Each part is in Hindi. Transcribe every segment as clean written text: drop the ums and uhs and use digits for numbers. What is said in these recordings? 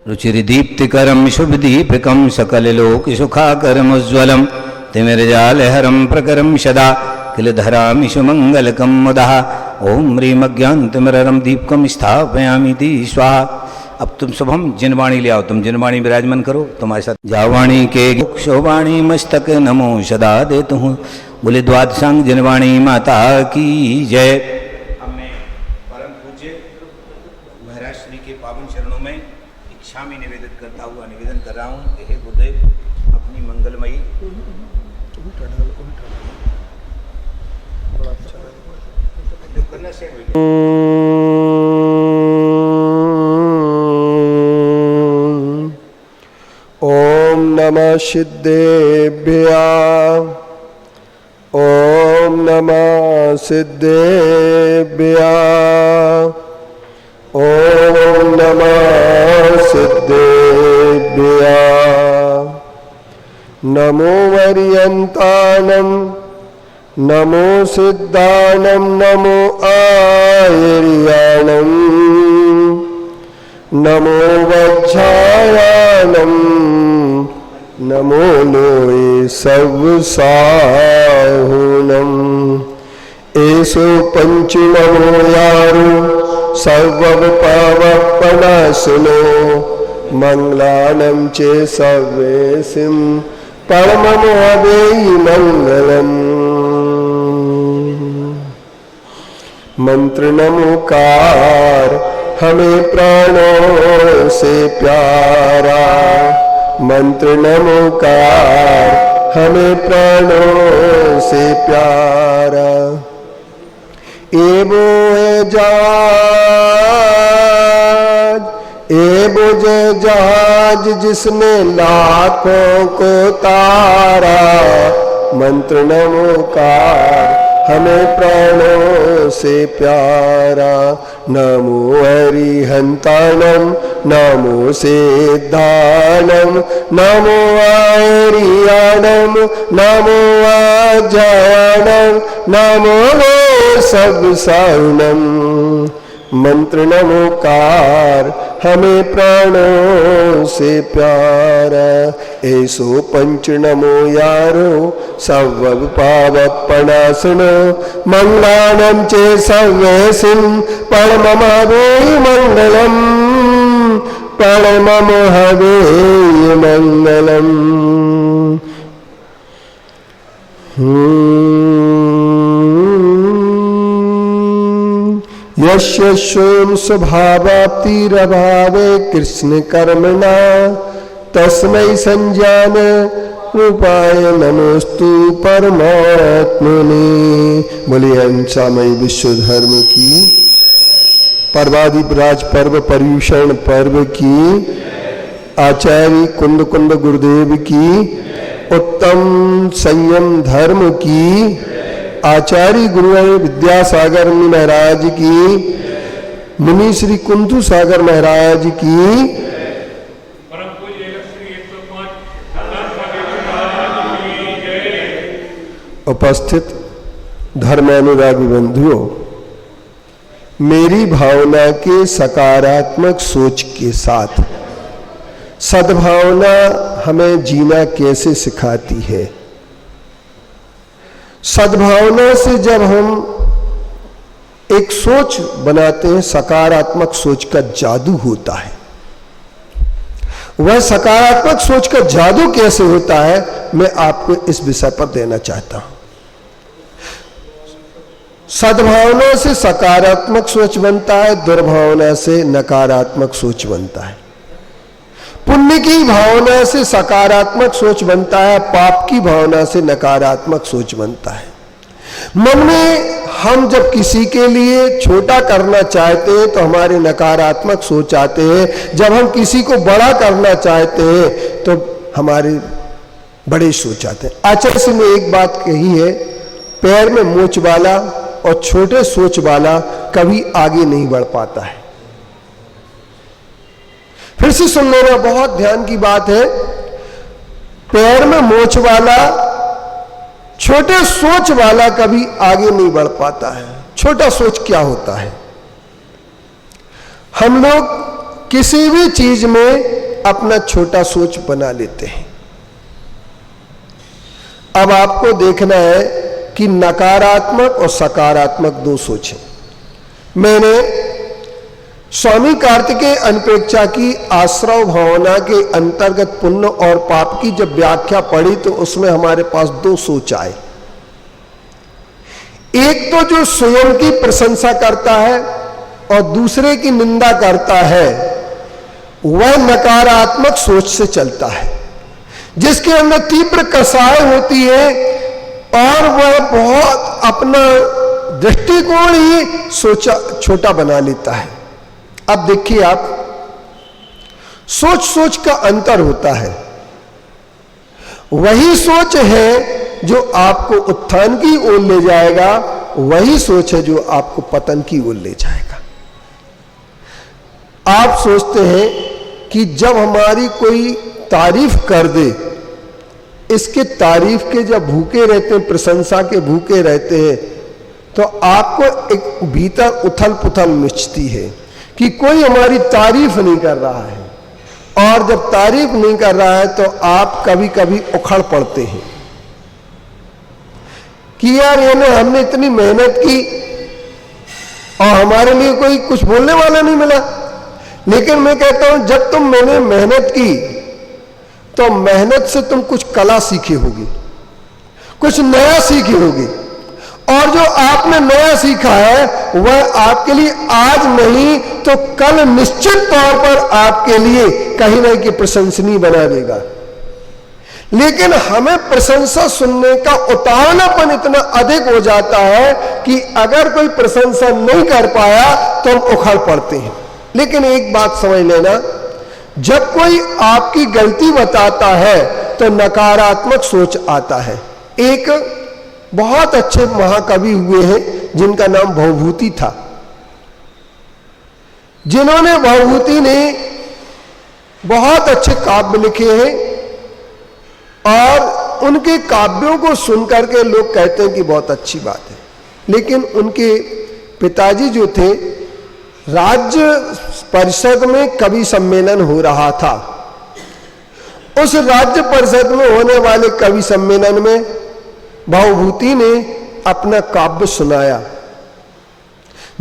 रुचिर्दीप्तिकरं शुभदीपकं सकललोकसुखाकरमुज्ज्वलं तिमिरजालहरं प्रकरं सदा किल धरामि सुमङ्गलकं मुदः। ओं ह्रीमज्ञानतिमिरं दीपकं स्थापयामि ति स्वाहा। अब तुम शुभम जिनवाणी ले आओ, तुम जिनवाणी विराजमान करो तुम्हारे साथ। जावाणी के शोवाणी मस्तक नमो सदा देता हूँ। बोले द्वादशांग जिनवाणी माता की जय। अब मैं परम पूज्य महाराज श्री के पावन चरणों में इच्छा में निवेदन करता हुआ निवेदन कर रहा हूँ। हे गुरुदेव अपनी मंगलमयी ओम नमः सिद्धेभ्यः। ओम नमः सिद्धेभ्यः। ओम नमः सिद्धेभ्यः। नमो वरियन्तानं नमो सिद्धानं नमो आयर्याणं नमो वज्रायाणं नमो लोये सर्वसाहुनं। एषो पंचनमो यारो सर्वपावपनाशनो मंगलानं चे सर्वेसिं परममोहदेयि मंगलम्। मंत्र नमोकार हमें प्राणों से प्यारा। मंत्र नमोकार हमें प्राणों से प्यारा। एबो जहाज जिसने लाखों को तारा। मंत्र नमोकार हमें प्राणों से प्यारा। नमो हरिहंतानं नमो सिद्धानं नमो आर्याणं नमो अजायाणं नमो सबसारणं। मंत्र नमोकार हमें प्राणों से प्यारा। ऐसो पंच नमो यारो सर्व पावपनाशनो मंगलानं चे सर्वेसिं परममहदेय मंगलम्। परममहदेय मंगलम्। यस्य स्वयं स्वभावाप्तिरभावे कृष्ण कर्मणा तस्मै संज्ञान रूपाय नमोस्तु परमात्मने। बोलिए अंशामय विश्व धर्म की पर्वादिराज पर्व पर्यूषण पर्व की आचार्य कुंद कुंद गुरुदेव की उत्तम संयम धर्म की आचार्य गुरु विद्यासागर मुनि महाराज की मुनि श्री कुंतु सागर महाराज की उपस्थित धर्मानुरागी बंधुओं, मेरी भावना के सकारात्मक सोच के साथ सद्भावना हमें जीना कैसे सिखाती है। सद्भावना से जब हम एक सोच बनाते हैं, सकारात्मक सोच का जादू होता है। वह सकारात्मक सोच का जादू कैसे होता है, मैं आपको इस विषय पर देना चाहता हूं। सद्भावना से सकारात्मक सोच बनता है, दुर्भावना से नकारात्मक सोच बनता है। पुण्य की भावना से सकारात्मक सोच बनता है, पाप की भावना से नकारात्मक सोच बनता है। मन में हम जब किसी के लिए छोटा करना चाहते हैं तो हमारे नकारात्मक सोच आते हैं। जब हम किसी को बड़ा करना चाहते हैं तो हमारे बड़े सोच आते हैं। आचार्य ने एक बात कही है, पैर में मोच वाला और छोटे सोच वाला कभी आगे नहीं बढ़ पाता है। फिर से सुन लेना, बहुत ध्यान की बात है। पैर में मोच वाला छोटे सोच वाला कभी आगे नहीं बढ़ पाता है। छोटा सोच क्या होता है? हम लोग किसी भी चीज में अपना छोटा सोच बना लेते हैं। अब आपको देखना है कि नकारात्मक और सकारात्मक दो सोचें। मैंने स्वामी कार्तिकेय अनपेक्षा की आश्रव भावना के अंतर्गत पुण्य और पाप की जब व्याख्या पढ़ी तो उसमें हमारे पास दो सोच आए। एक तो जो स्वयं की प्रशंसा करता है और दूसरे की निंदा करता है, वह नकारात्मक सोच से चलता है, जिसके अंदर तीव्र कसाय होती है और वह बहुत अपना दृष्टिकोण ही छोटा बना लेता है। अब देखिए, आप सोच का अंतर होता है। वही सोच है जो आपको उत्थान की ओर ले जाएगा, वही सोच है जो आपको पतन की ओर ले जाएगा। आप सोचते हैं कि जब हमारी कोई तारीफ कर दे, इसके तारीफ के जब भूखे रहते हैं, प्रशंसा के भूखे रहते हैं, तो आपको एक भीतर उथल पुथल मचती है कि कोई हमारी तारीफ नहीं कर रहा है। और जब तारीफ नहीं कर रहा है तो आप कभी कभी उखड़ पड़ते हैं कि यार हमने इतनी मेहनत की और हमारे लिए कोई कुछ बोलने वाला नहीं मिला। लेकिन मैं कहता हूं, जब मैंने मेहनत की तो मेहनत से तुम कुछ कला सीखी होगी, कुछ नया सीखी होगी, और जो आपने नया सीखा है वह आपके लिए आज नहीं तो कल निश्चित तौर पर आपके लिए कहीं ना कहीं प्रशंसनीय बना देगा। लेकिन हमें प्रशंसा सुनने का उतावलापन इतना अधिक हो जाता है कि अगर कोई प्रशंसा नहीं कर पाया तो हम उखड़ पड़ते हैं। लेकिन एक बात समझ लेना, जब कोई आपकी गलती बताता है तो नकारात्मक सोच आता है। एक बहुत अच्छे महाकवि हुए हैं जिनका नाम भवभूति था, जिन्होंने भवभूति ने बहुत अच्छे काव्य लिखे हैं और उनके काव्यों को सुनकर के लोग कहते हैं कि बहुत अच्छी बात है। लेकिन उनके पिताजी जो थे, राज्य परिषद में कवि सम्मेलन हो रहा था। उस राज्य परिषद में होने वाले कवि सम्मेलन में भवभूति ने अपना काव्य सुनाया।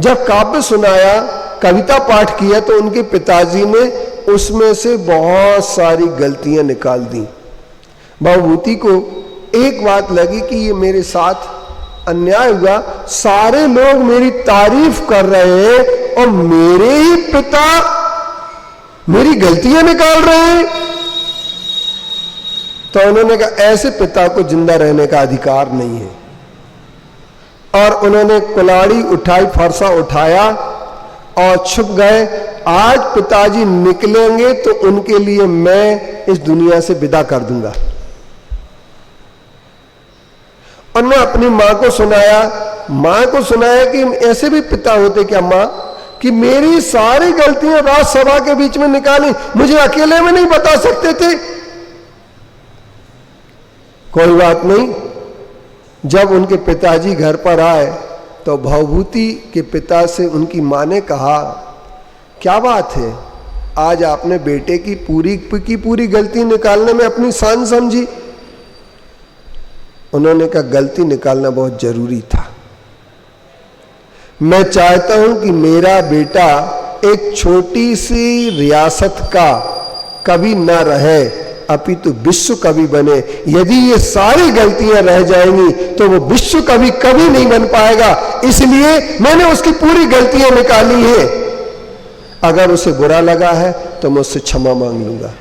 जब काव्य सुनाया, कविता पाठ किया, तो उनके पिताजी ने उसमें से बहुत सारी गलतियां निकाल दी। भवभूति को एक बात लगी कि ये मेरे साथ अन्याय हुआ, सारे लोग मेरी तारीफ कर रहे हैं और मेरे ही पिता मेरी गलतियां निकाल रहे हैं। तो उन्होंने कहा, ऐसे पिता को जिंदा रहने का अधिकार नहीं है। और उन्होंने कुल्हाड़ी उठाई, फरसा उठाया और छुप गए। आज पिताजी निकलेंगे तो उनके लिए मैं इस दुनिया से विदा कर दूंगा। और मैं अपनी मां को सुनाया कि ऐसे भी पिता होते क्या मां, कि मेरी सारी गलतियां राजसभा के बीच में निकाली, मुझे अकेले में नहीं बता सकते थे। कोई बात नहीं। जब उनके पिताजी घर पर आए तो भवभूति के पिता से उनकी मां ने कहा, क्या बात है, आज आपने बेटे की पूरी गलती निकालने में अपनी शान समझी। उन्होंने कहा, गलती निकालना बहुत जरूरी था। मैं चाहता हूं कि मेरा बेटा एक छोटी सी रियासत का कवि न रहे, अपितु विश्व कवि बने। यदि ये सारी गलतियां रह जाएंगी तो वो विश्व कवि कभी नहीं बन पाएगा। इसलिए मैंने उसकी पूरी गलतियां निकाली हैं। अगर उसे बुरा लगा है तो मैं उससे क्षमा मांग लूंगा।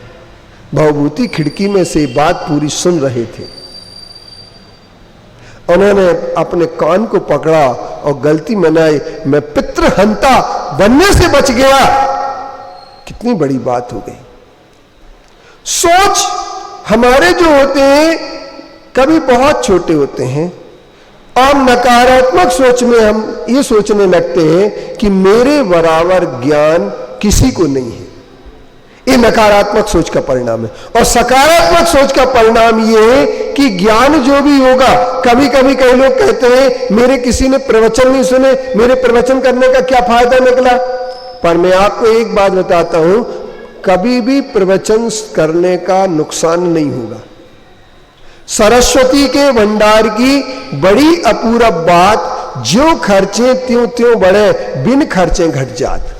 भवभूति खिड़की में से बात पूरी सुन रहे थे। उन्होंने अपने कान को पकड़ा और गलती मनाई, मैं पितृहंता बनने से बच गया। कितनी बड़ी बात हो गई। सोच हमारे जो होते हैं कभी बहुत छोटे होते हैं और नकारात्मक सोच में हम ये सोचने लगते हैं कि मेरे बराबर ज्ञान किसी को नहीं है। ये नकारात्मक सोच का परिणाम है। और सकारात्मक सोच का परिणाम ये है कि ज्ञान जो भी होगा, कभी कभी कई लोग कहते हैं मेरे किसी ने प्रवचन नहीं सुने, मेरे प्रवचन करने का क्या फायदा निकला। पर मैं आपको एक बात बताता हूं, कभी भी प्रवचन करने का नुकसान नहीं होगा। सरस्वती के भंडार की बड़ी अपूर्व बात, जो खर्चे त्यों त्यों बढ़े, बिन खर्चे घट जात।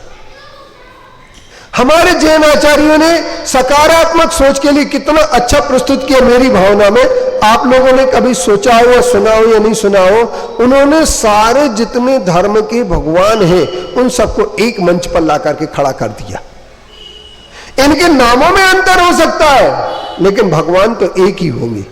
हमारे जैन आचार्यों ने सकारात्मक सोच के लिए कितना अच्छा प्रस्तुत किया। मेरी भावना में आप लोगों ने कभी सोचा हो या सुना हो या नहीं सुना हो, उन्होंने सारे जितने धर्म के भगवान हैं उन सबको एक मंच पर ला करके खड़ा कर दिया। इनके नामों में अंतर हो सकता है, लेकिन भगवान तो एक ही होंगे।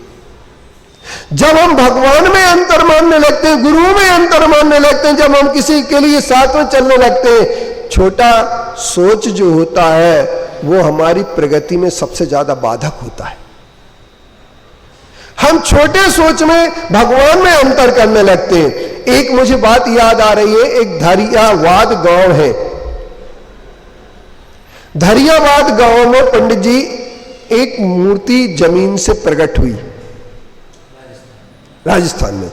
जब हम भगवान में अंतर मानने लगते हैं, गुरुओं में अंतर मानने लगते हैं, जब हम किसी के लिए साथ में चलने लगते हैं, छोटा सोच जो होता है वो हमारी प्रगति में सबसे ज्यादा बाधक होता है। हम छोटे सोच में भगवान में अंतर करने लगते हैं। एक मुझे बात याद आ रही है, एक धरियावाद गांव है। धरियावाद गांव में पंडित जी एक मूर्ति जमीन से प्रकट हुई राजस्थान में,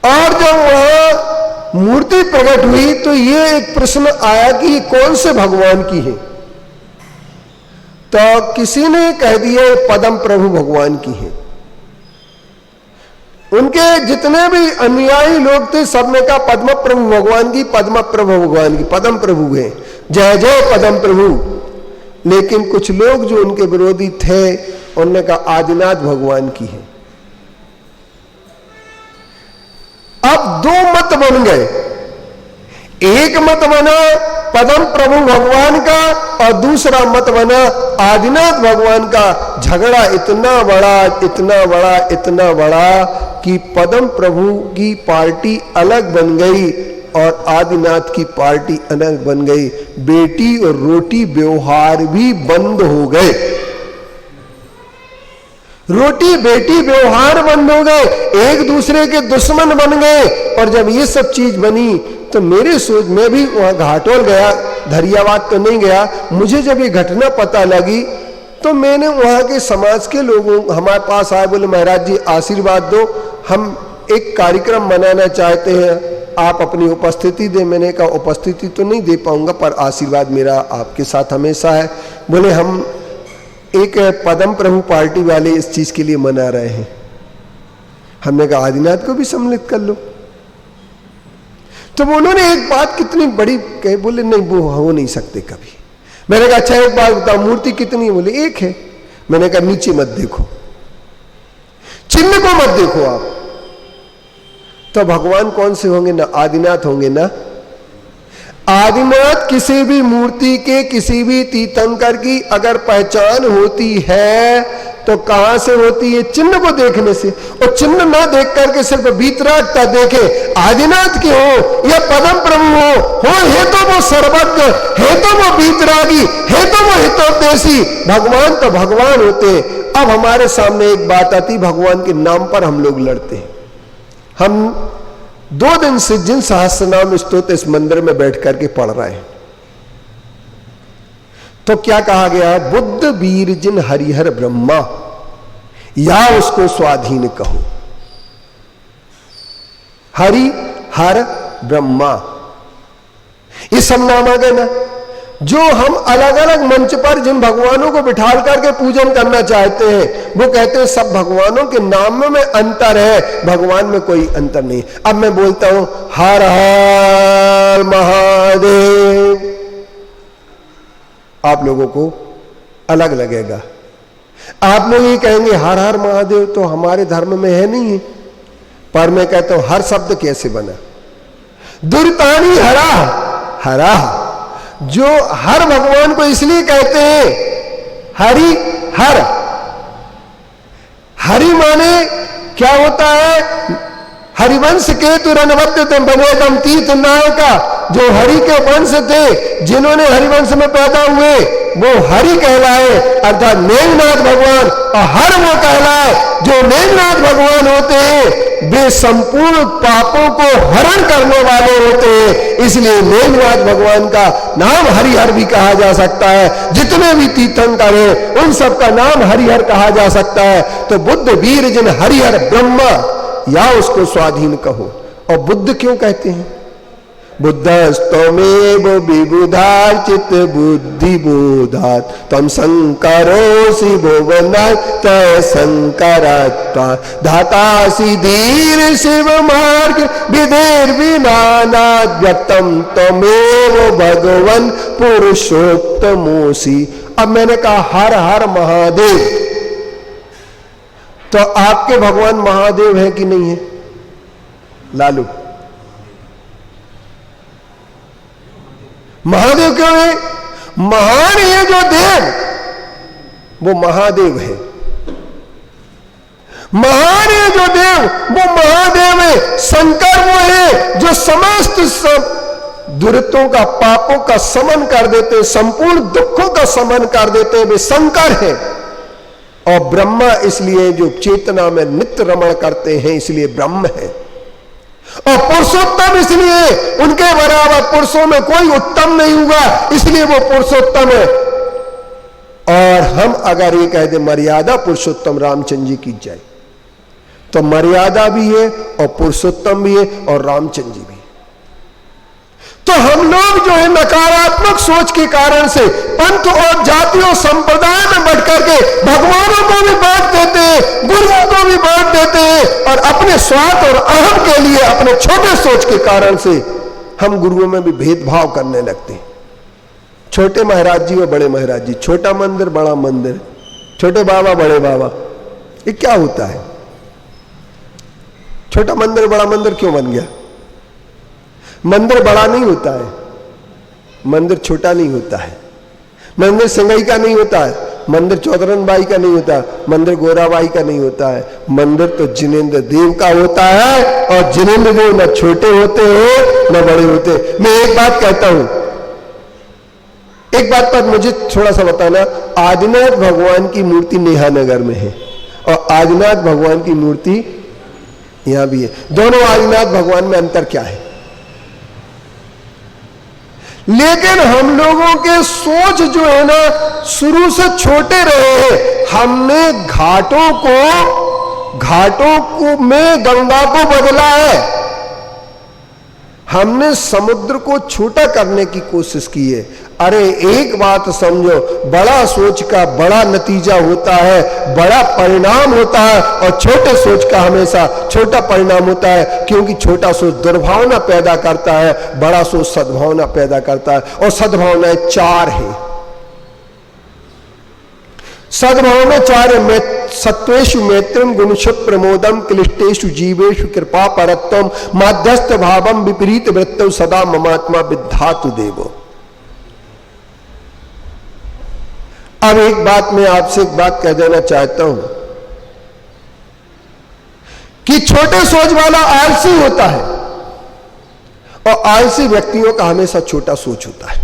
और जब वहां मूर्ति प्रकट हुई तो ये एक प्रश्न आया कि ये कौन से भगवान की है। तो किसी ने कह दिया पद्म प्रभु भगवान की है। उनके जितने भी अनुयायी लोग थे सबने कहा पद्म प्रभु भगवान की, पद्म प्रभु भगवान की, पद्म प्रभु है, जय जय पद्म प्रभु। लेकिन कुछ लोग जो उनके विरोधी थे उन्होंने कहा आदिनाथ भगवान की है। अब दो मत बन गए। एक मत बना पद्म प्रभु भगवान का और दूसरा मत बना आदिनाथ भगवान का। झगड़ा इतना बड़ा, इतना बड़ा, इतना बड़ा कि पद्म प्रभु की पार्टी अलग बन गई और आदिनाथ की पार्टी अलग बन गई। बेटी और रोटी व्यवहार भी बंद हो गए। रोटी बेटी व्यवहार बंद हो गए, एक दूसरे के दुश्मन बन गए। और जब ये सब चीज बनी तो मेरे सोच में भी वहां घाटोल गया, धरियावाद तो नहीं गया। मुझे जब ये घटना पता लगी तो मैंने वहां के समाज के लोगों हमारे पास आए, बोले महाराज जी आशीर्वाद दो, हम एक कार्यक्रम मनाना चाहते हैं, आप अपनी उपस्थिति दें। मैंने कहा उपस्थिति तो नहीं दे पाऊंगा पर आशीर्वाद मेरा आपके साथ हमेशा है। बोले हम एक पद्म प्रभु पार्टी वाले इस चीज के लिए मना रहे हैं। हमने कहा आदिनाथ को भी सम्मिलित कर लो। तो उन्होंने एक बात कितनी बड़ी कही, बोले नहीं वो हो नहीं सकते कभी। मैंने कहा अच्छा एक बात बताओ मूर्ति कितनी है? बोले एक है। मैंने कहा नीचे मत देखो, चिन्ह को मत देखो आप। तो भगवान कौन से होंगे? ना आदिनाथ होंगे ना आदिनाथ। किसी भी मूर्ति के, किसी भी तीर्थंकर की अगर पहचान होती है तो कहां से होती है? चिन्ह को देखने से। और चिन्ह ना देख करके सिर्फ वीतरागता देखे, आदिनाथ के हो या पद्म प्रभु हो है तो वो सर्वज्ञ, है तो वो वीतरागी, है तो वो हितोपदेशी। भगवान तो भगवान होते। अब हमारे सामने एक बात आती, भगवान के नाम पर हम लोग लड़ते हैं। हम 2 दिन से जिन सहस्रनाम स्तोत्र इस मंदिर में बैठ करके पढ़ रहे हैं, तो क्या कहा गया? बुद्ध वीर जिन हरिहर ब्रह्मा, या उसको स्वाधीन कहो। हरि हर ब्रह्मा, ये सब नाम आ गए ना। जो हम अलग अलग मंच पर जिन भगवानों को बिठाल करके पूजन करना चाहते हैं, वो कहते हैं सब भगवानों के नाम में अंतर है, भगवान में कोई अंतर नहीं। अब मैं बोलता हूं हर हर महादेव, आप लोगों को अलग लगेगा। आप लोग ये कहेंगे हर हर महादेव तो हमारे धर्म में है नहीं है। पर मैं कहता हूं हर शब्द कैसे बना? दुर्तानी हरा, हरा। जो हर भगवान को इसलिए कहते हैं हरि हर। हरि माने क्या होता है? हरिवंश के तुरनवत्य बनेदम तीर्थ नायका। जो हरि के वंश थे, जिन्होंने हरिवंश में पैदा हुए, वो हरि कहलाए, अर्थात मेघनाथ भगवान। और हर वो कहलाए जो मेघनाथ भगवान होते हैं, वे संपूर्ण पापों को हरण करने वाले होते हैं। इसलिए मेघनाथ भगवान का नाम हरिहर भी कहा जा सकता है। जितने भी तीर्थंकर हैं उन सबका नाम हरिहर कहा जा सकता है। तो बुद्ध वीर जिन हरिहर ब्रह्मा, या उसको स्वाधीन कहो। और बुद्ध क्यों कहते हैं? बुद्धस्तमेव विबुधार्चित बुद्धि बोधात् तम संकरोसि भुवनात् संकरात्मा धातासि धीर शिव मार्ग विधेर विनानात् व्यक्तम तमेव भगवन पुरुषोत्तमोसि। अब मैंने कहा हर हर महादेव, तो आपके भगवान महादेव है कि नहीं है लालू? महादेव क्यों है? महान है जो देव, वो महादेव है। महान है जो देव, वो महादेव है। शंकर वो है जो समस्त सब दुरितों का, पापों का समन कर देते, संपूर्ण दुखों का समन कर देते, वे शंकर है। और ब्रह्मा इसलिए जो चेतना में नित्य रमण करते हैं, इसलिए ब्रह्म है। और पुरुषोत्तम इसलिए उनके बराबर पुरुषों में कोई उत्तम नहीं हुआ, इसलिए वो पुरुषोत्तम है। और हम अगर ये कह दें मर्यादा पुरुषोत्तम रामचंद्र जी की जाए, तो मर्यादा भी है और पुरुषोत्तम भी है और रामचंद्र जी भी। तो हम लोग जो है नकारात्मक सोच के कारण से पंथ और जातियों संप्रदाय में बढ़ करके भगवानों को भी बांट देते हैं, गुरुओं को भी बांट देते हैं, और अपने स्वार्थ और अहम के लिए अपने छोटे सोच के कारण से हम गुरुओं में भी भेदभाव करने लगते हैं। छोटे महाराज जी और बड़े महाराज जी, छोटा मंदिर बड़ा मंदिर, छोटे बाबा बड़े बाबा, ये क्या होता है? छोटा मंदिर बड़ा मंदिर क्यों बन गया? मंदिर बड़ा नहीं होता है, मंदिर छोटा नहीं होता है, मंदिर संगई का नहीं होता है, मंदिर चौधरन बाई का नहीं होता, मंदिर गोराबाई का नहीं होता है। मंदिर तो जिनेंद्र देव का होता है, और जिनेंद्र देव न छोटे होते हैं न बड़े होते हैं। मैं एक बात कहता हूं, एक बात पर मुझे थोड़ा सा बताना। आदिनाथ भगवान की मूर्ति नेहानगर में है और आदिनाथ भगवान की मूर्ति यहां भी है। दोनों आदिनाथ भगवान में अंतर क्या है? लेकिन हम लोगों के सोच जो है ना शुरू से छोटे रहे हैं। हमने घाटों को में गंगा को बदला है, हमने समुद्र को छोटा करने की कोशिश की है। अरे एक बात समझो, बड़ा सोच का बड़ा नतीजा होता है, बड़ा परिणाम होता है, और छोटे सोच का हमेशा छोटा परिणाम होता है, क्योंकि छोटा सोच दुर्भावना पैदा करता है, बड़ा सोच सद्भावना पैदा करता है। और सद्भावनाएं चार है, सद्भावना चार है। सत्वेषु मैत्रिम गुणशु प्रमोदम क्लिष्टेषु जीवेषु कृपा परत्वम माध्यस्थ भावम विपरीत वृत्तौ सदा ममात्मा विद्धातु देवो। अब एक बात मैं आपसे एक बात कह देना चाहता हूं कि छोटे सोच वाला आलसी होता है, और आलसी व्यक्तियों का हमेशा छोटा सोच होता है।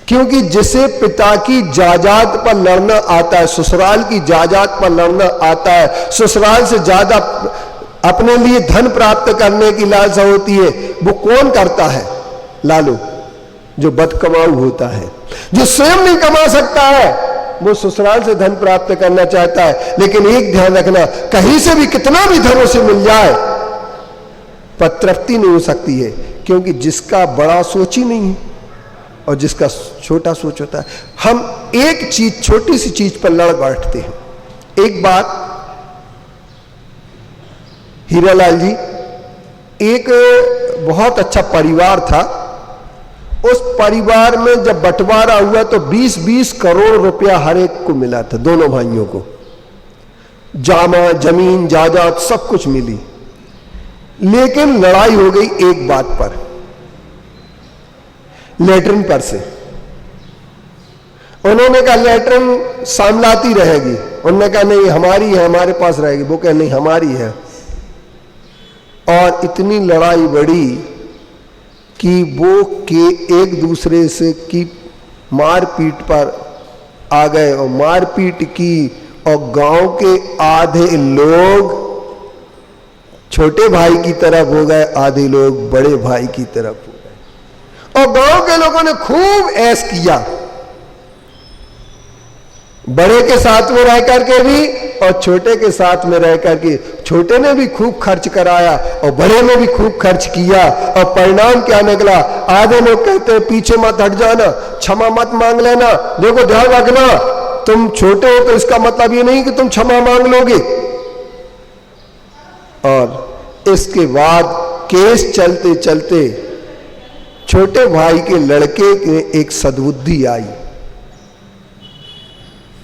क्योंकि जिसे पिता की जायदाद पर लड़ना आता है, ससुराल की जायदाद पर लड़ना आता है, ससुराल से ज्यादा अपने लिए धन प्राप्त करने की लालसा होती है, वो कौन करता है लालू? जो बदकमाऊ होता है, जो स्वयं नहीं कमा सकता है, वो ससुराल से धन प्राप्त करना चाहता है। लेकिन एक ध्यान रखना, कहीं से भी कितना भी धन उसे मिल जाए पर तृप्ति नहीं हो सकती है, क्योंकि जिसका बड़ा सोच ही नहीं है और जिसका छोटा सोच होता है। हम एक चीज, छोटी सी चीज पर लड़ बैठते हैं। एक बात, हीरालाल जी, एक बहुत अच्छा परिवार था, उस परिवार में जब बंटवारा हुआ तो 20-20 करोड़ रुपया हर एक को मिला था, दोनों भाइयों को। जामा, जमीन, जायदाद सब कुछ मिली। लेकिन लड़ाई हो गई एक बात पर, लेटरिन पर से। उन्होंने कहा लेटरिन सामलाती रहेगी, उन्होंने कहा नहीं हमारी है, हमारे पास रहेगी। वो कहा नहीं हमारी है। और इतनी लड़ाई बढ़ी कि वो के एक दूसरे से की मारपीट पर आ गए, और मारपीट की, और गांव के आधे लोग छोटे भाई की तरफ हो गए, आधे लोग बड़े भाई की तरफ हो गए। और गांव के लोगों ने खूब ऐश किया, बड़े के साथ में रह करके भी और छोटे के साथ में रह करके। छोटे ने भी खूब खर्च कराया और बड़े ने भी खूब खर्च किया, और परिणाम क्या निकला? आधे लोग कहते हैं पीछे मत हट जाना, क्षमा मत मांग लेना। देखो ध्यान रखना, तुम छोटे हो तो इसका मतलब ये नहीं कि तुम क्षमा मांग लोगे। और इसके बाद केस चलते चलते छोटे भाई के लड़के के एक सद्बुद्धि आई।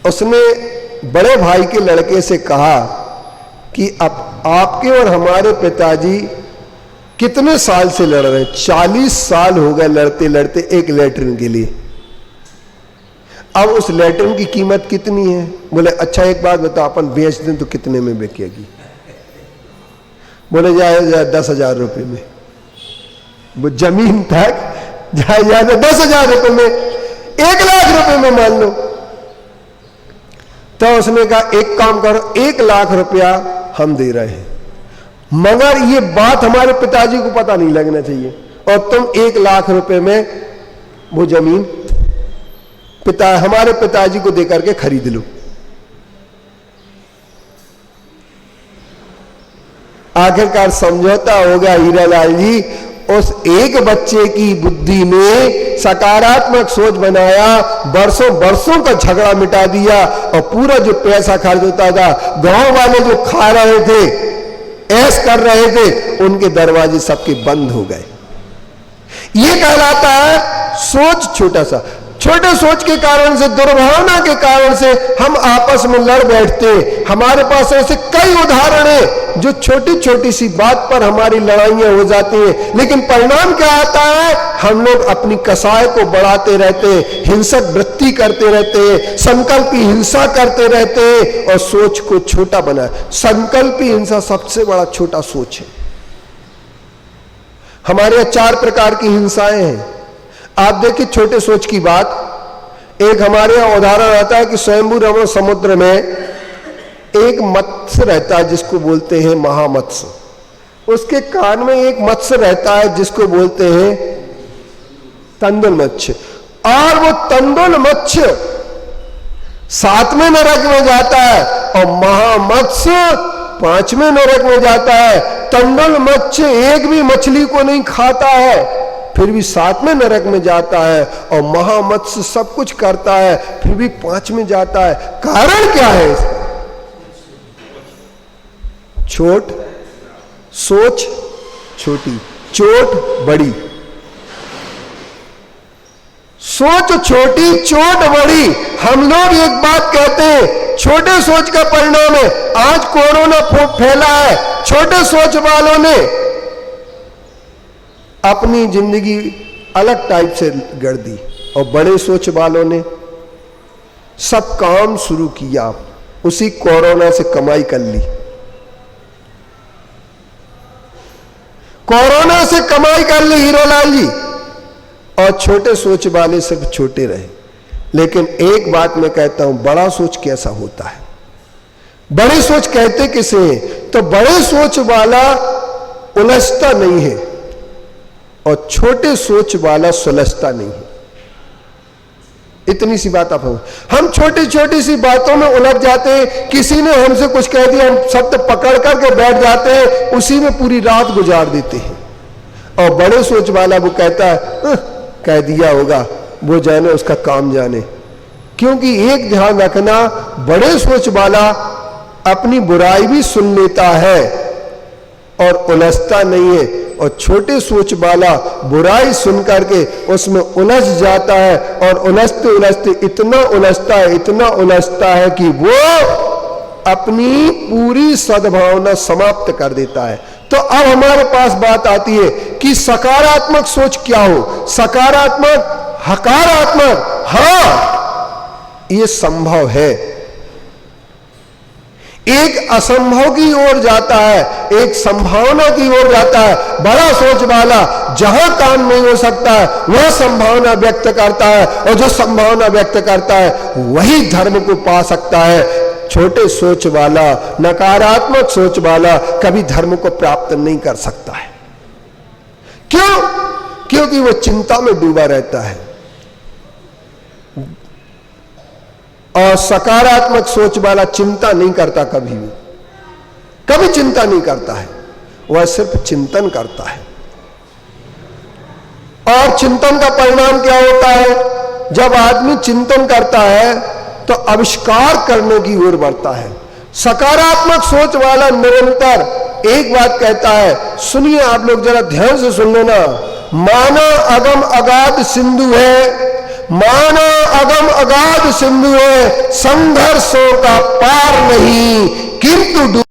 उसने बड़े भाई के लड़के से कहा कि अब आपके और हमारे पिताजी कितने साल से लड़ रहे हैं? 40 साल हो गए लड़ते लड़ते एक लैट्रिन के लिए। अब उस लैट्रिन की कीमत कितनी है? बोले अच्छा एक बात बताओ, अपन बेच दें तो कितने में बिकेगी? बोले जाए 10,000 रुपये में। वो जमीन तक जाए 10,000 रुपये में, 1,00,000 रुपये में मान लो। तो उसने कहा एक काम करो, 1,00,000 रुपया हम दे रहे हैं, मगर ये बात हमारे पिताजी को पता नहीं लगना चाहिए, और तुम 1,00,000 रुपये में वो जमीन हमारे पिताजी को देकर के खरीद लो। आखिरकार समझौता हो गया। हीरालाल जी उस एक बच्चे की बुद्धि ने सकारात्मक सोच बनाया, बरसों बरसों का झगड़ा मिटा दिया, और पूरा जो पैसा खर्च होता था, गांव वाले जो खा रहे थे, ऐश कर रहे थे, उनके दरवाजे सबके बंद हो गए। ये कहलाता है सोच छोटा सा। छोटे सोच के कारण से, दुर्भावना के कारण से हम आपस में लड़ बैठते। हमारे पास ऐसे कई उदाहरण हैं जो छोटी छोटी सी बात पर हमारी लड़ाइयां हो जाती हैं, लेकिन परिणाम क्या आता है? हम लोग अपनी कसाई को बढ़ाते रहते हैं, हिंसक वृत्ति करते रहते हैं, संकल्पी हिंसा करते रहते हैं और सोच को छोटा बनाए। संकल्पी हिंसा सबसे बड़ा छोटा सोच है। हमारे यहाँ 4 प्रकार की हिंसाएं हैं। आप देखिए छोटे सोच की बात। एक हमारे यहां उदाहरण आता है कि स्वयंभू रमण समुद्र में एक मत्स्य रहता है जिसको बोलते हैं महामत्स्य। उसके कान में एक मत्स्य रहता है जिसको बोलते हैं तंदुल मत्स्य, और वो तंदुल मत्स्य 7वें नरक में जाता है और महामत्स्य 5वें नरक में जाता है। तंदुल मत्स्य एक भी मछली को नहीं खाता है, फिर भी 7वें नरक में जाता है, और महामत्स्य सब कुछ करता है, फिर भी 5 में जाता है। कारण क्या है इसका? छोट सोच छोटी, चोट बड़ी। सोच छोटी, चोट बड़ी। हम लोग एक बात कहते हैं, छोटे सोच का परिणाम है आज कोरोना फैला है। छोटे सोच वालों ने अपनी जिंदगी अलग टाइप से गढ़ दी, और बड़े सोच वालों ने सब काम शुरू किया, उसी कोरोना से कमाई कर ली। कोरोना से कमाई कर ली हीरोलाल जी, और छोटे सोच वाले सिर्फ छोटे रहे। लेकिन एक बात मैं कहता हूं, बड़ा सोच कैसा होता है? बड़ी सोच कहते किसे? तो बड़े सोच वाला उलझता नहीं है और छोटे सोच वाला सुलझता नहीं है। इतनी सी बात आप हम छोटी छोटी सी बातों में उलझ जाते हैं। किसी ने हमसे कुछ कह दिया, हम शब्द पकड़ करके बैठ जाते हैं, उसी में पूरी रात गुजार देते हैं। और बड़े सोच वाला वो कहता है कह दिया होगा, वो जाने उसका काम जाने। क्योंकि एक ध्यान रखना, बड़े सोच वाला अपनी बुराई भी सुन लेता है और उलझता नहीं है, और छोटे सोच वाला बुराई सुन करके उसमें उलझ जाता है, और उलझते उलझते इतना उलझता है कि वो अपनी पूरी सद्भावना समाप्त कर देता है। तो अब हमारे पास बात आती है कि सकारात्मक सोच क्या हो? सकारात्मक, हकारात्मक, हाँ ये संभव है। एक असंभव की ओर जाता है, एक संभावना की ओर जाता है। बड़ा सोच वाला जहां काम नहीं हो सकता है वह संभावना व्यक्त करता है, और जो संभावना व्यक्त करता है वही धर्म को पा सकता है। छोटे सोच वाला, नकारात्मक सोच वाला कभी धर्म को प्राप्त नहीं कर सकता है। क्यों? क्योंकि वो चिंता में डूबा रहता है। और सकारात्मक सोच वाला चिंता नहीं करता, कभी चिंता नहीं करता है, वह सिर्फ चिंतन करता है। और चिंतन का परिणाम क्या होता है? जब आदमी चिंतन करता है तो आविष्कार करने की ओर बढ़ता है। सकारात्मक सोच वाला निरंतर एक बात कहता है, सुनिए आप लोग जरा ध्यान से सुन लेना। माना अगम अगाध सिंधु है, माना अगम अगाध सिंधु है, संघर्षों का पार नहीं किंतु